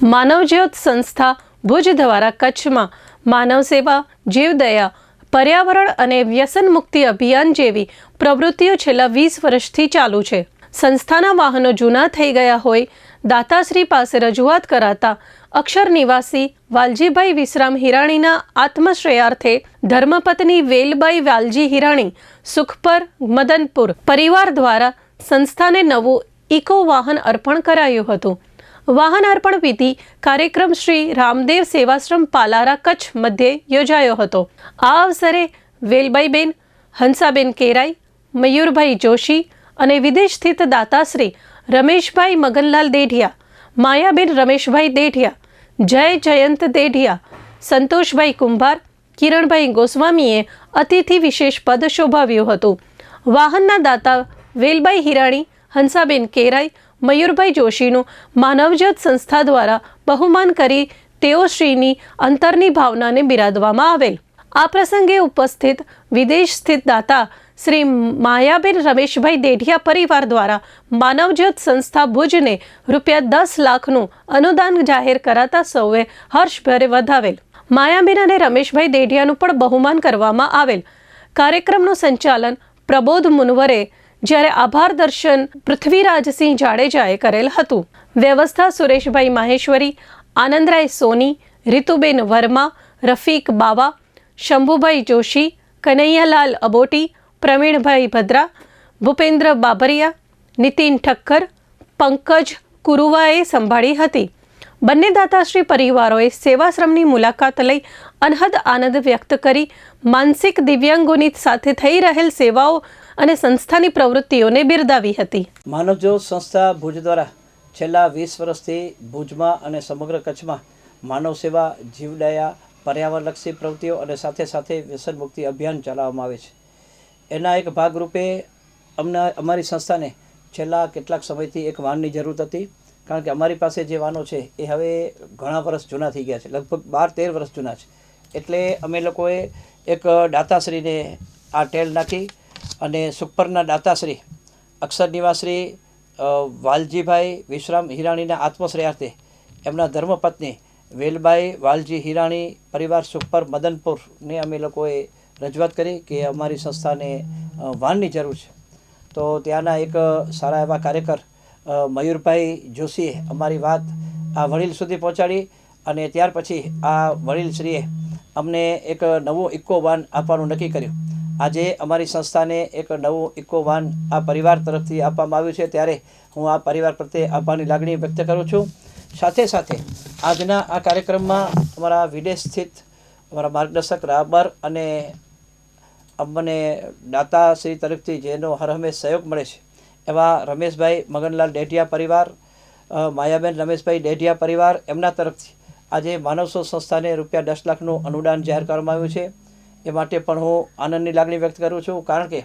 માનવજ્યોત સંસ્થા ભુજ દ્વારા કચ્છમાં માનવ સેવા, જીવદયા, પર્યાવરણ અને વ્યસન મુક્તિ અભિયાન જેવી પ્રવૃત્તિઓ છેલ્લા 20 વર્ષથી ચાલુ છે। સંસ્થાના વાહનો જૂના થઈ ગયા હોય દાતાશ્રી પાસે રજૂઆત કરાતા અક્ષર નિવાસી વાલજીભાઈ વિશ્રામ હિરાણીના આત્મશ્રેયાર્થે ધર્મપત્ની વેલબાઈ વાલજી હિરાણી સુખપર મદનપુર પરિવાર દ્વારા સંસ્થાને નવું ઇકો વાહન અર્પણ કરાયું હતું। વાહન અર્પણ વિધિ કાર્યક્રમ શ્રી રામદેવ સેવાશ્રમ પાલારા કચ્છ મધ્યે યોજાયો હતો। આ અવસરે વેલબાઈબેન, હંસાબેન કેરાઈ, મયુરભાઈ જોશી અને વિદેશ સ્થિત દાતાશ્રી રમેશભાઈ મગનલાલ દેઢિયા, માયાબેન રમેશભાઈ દેઢિયા, જય જયંત દેઢિયા, સંતોષભાઈ કુંભાર, કિરણભાઈ ગોસ્વામીએ અતિથિ વિશેષ પદ શોભાવ્યું હતું। વાહનના દાતા વેલબાઈ હિરાણી, હંસાબેન કેરાઈ, મયુરભાઈ જોશીનું માનવજ્યોત સંસ્થા દ્વારા બહુમાન કરી તેઓ શ્રીની અંતરની ભાવનાને બિરાદવામાં આવેલ। આ પ્રસંગે ઉપસ્થિત વિદેશ સ્થિત દાતા શ્રી માયાબેન રમેશભાઈ દેઢિયા પરિવાર દ્વારા માનવજ્યોત સંસ્થા ભુજને ₹10 લાખનું અનુદાન જાહેર કરાતા સૌએ હર્ષભેર વધાવેલ। માયાબેન અને રમેશભાઈ દેઢિયાનું પણ બહુમાન કરવામાં આવેલ। કાર્યક્રમનું સંચાલન પ્રબોધ મુનવરે જ્યારે આભાર દર્શન પૃથ્વીરાજસિંહ જાડેજાએ કરેલ હતું। વ્યવસ્થા સુરેશભાઈ માહેશ્વરી, આનંદરાય સોની, રીતુબેન વર્મા, રફીક બાવા, શંભુભાઈ જોશી, કનૈયાલાલ અબોટી, પ્રવીણભાઈ ભદ્રા, ભૂપેન્દ્ર બાબરિયા, નીતિન ઠક્કર, પંકજ કુરુવાએ સંભાળી હતી। બંને દાતાશ્રી પરિવારોએ સેવાશ્રમની મુલાકાત લઈ અનહદ આનંદ વ્યક્ત કરી માનસિક દિવ્યાંગોની સાથે થઈ રહેલ સેવાઓ અને સંસ્થાની પ્રવૃત્તિઓને બિરદાવી હતી। માનવજ્યોત સંસ્થા ભુજ દ્વારા છેલ્લા 20 વર્ષથી ભુજમાં અને સમગ્ર કચ્છમાં માનવ સેવા, જીવદયા, પર્યાવરણલક્ષી પ્રવૃત્તિઓ અને સાથે સાથે વ્યસન મુક્તિ અભિયાન ચલાવવામાં આવે છે। એના એક ભાગરૂપે અમારી સંસ્થાને છેલ્લા કેટલાક સમયથી એક વાનની જરૂર હતી, કારણ કે અમારી પાસે જે વાહનો છે એ હવે ઘણા વર્ષ જૂના થઈ ગયા છે, લગભગ 12-13 વર્ષ જૂના છે। એટલે અમે લોકોએ એક દાતાશ્રીને આ ટેલ નાખી અને સુખપરના દાતાશ્રી અક્ષર નિવાસી વાલજીભાઈ વિશ્રામ હિરાણીના આત્મશ્રેયાર્થે એમના ધર્મપત્ની વેલબાઈ વાલજી હિરાણી પરિવાર સુખપર મદનપુરને અમે લોકોએ રજૂઆત કરી કે અમારી સંસ્થાને વાનની જરૂર છે। તો ત્યાંના એક સારા એવા કાર્યકર મયુરભાઈ જોશીએ અમારી વાત આ વડીલ સુધી પહોંચાડી અને ત્યાર પછી આ વડીલશ્રીએ અમને એક નવું ઇકો વાન આપવાનું નક્કી કર્યું। આજે અમારી સંસ્થાને એક નવું ઇકો વાન આ પરિવાર તરફથી આપવામાં આવ્યું છે, ત્યારે હું આ પરિવાર પ્રત્યે આભારની લાગણી વ્યક્ત કરું છું। સાથે સાથે આજના આ કાર્યક્રમમાં અમારા વિદેશ સ્થિત અમારા માર્ગદર્શક રાબર અને અમને દાતાશ્રી તરફથી જેનો હર હંમેશ સહયોગ મળે છે એવા રમેશભાઈ મગનલાલ દેઢિયા પરિવાર, માયાબેન રમેશભાઈ દેઢિયા પરિવાર, એમના તરફથી આજે માનવસેવા સંસ્થાને ₹10 લાખનું અનુદાન જાહેર કરવામાં આવ્યું છે। એ માટે પણ હું આનંદની લાગણી વ્યક્ત કરું છું, કારણ કે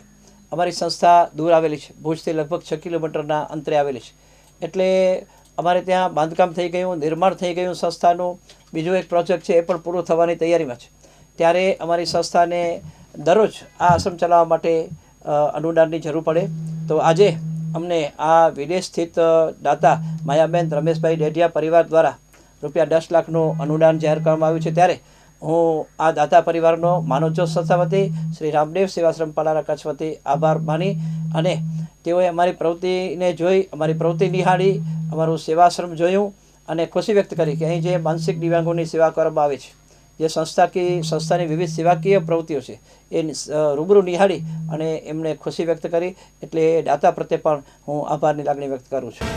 અમારી સંસ્થા દૂર આવેલી છે, ભુજથી લગભગ 6 કિલોમીટરના અંતરે આવેલી છે। એટલે અમારે ત્યાં બાંધકામ થઈ ગયું, નિર્માણ થઈ ગયું સંસ્થાનું। બીજો એક પ્રોજેક્ટ છે એ પણ પૂરો થવાની તૈયારીમાં છે, ત્યારે અમારી સંસ્થાને દરરોજ આ આશ્રમ ચલાવવા માટે અનુદાનની જરૂર પડે। તો આજે અમને આ વિદેશ સ્થિત દાતા માયાબેન રમેશભાઈ દેઢિયા પરિવાર દ્વારા ₹10 લાખનું અનુદાન જાહેર કરવામાં આવ્યું છે, ત્યારે હું આ દાતા પરિવારનો માનવજ્યોત સંસ્થા વતી શ્રી રામદેવ સેવાશ્રમ પાલારા કચ્છ વતી આભાર માની અને તેઓએ અમારી પ્રવૃત્તિને જોઈ, અમારી પ્રવૃત્તિ નિહાળી, અમારું સેવાશ્રમ જોયું અને ખુશી વ્યક્ત કરી કે અહીં જે માનસિક દિવ્યાંગોની સેવા કરવામાં આવે છે, જે સંસ્થાની વિવિધ સેવાકીય પ્રવૃત્તિઓ છે એ રૂબરૂ નિહાળી અને એમણે ખુશી વ્યક્ત કરી। એટલે દાતા પ્રત્યે પણ હું આભારની લાગણી વ્યક્ત કરું છું।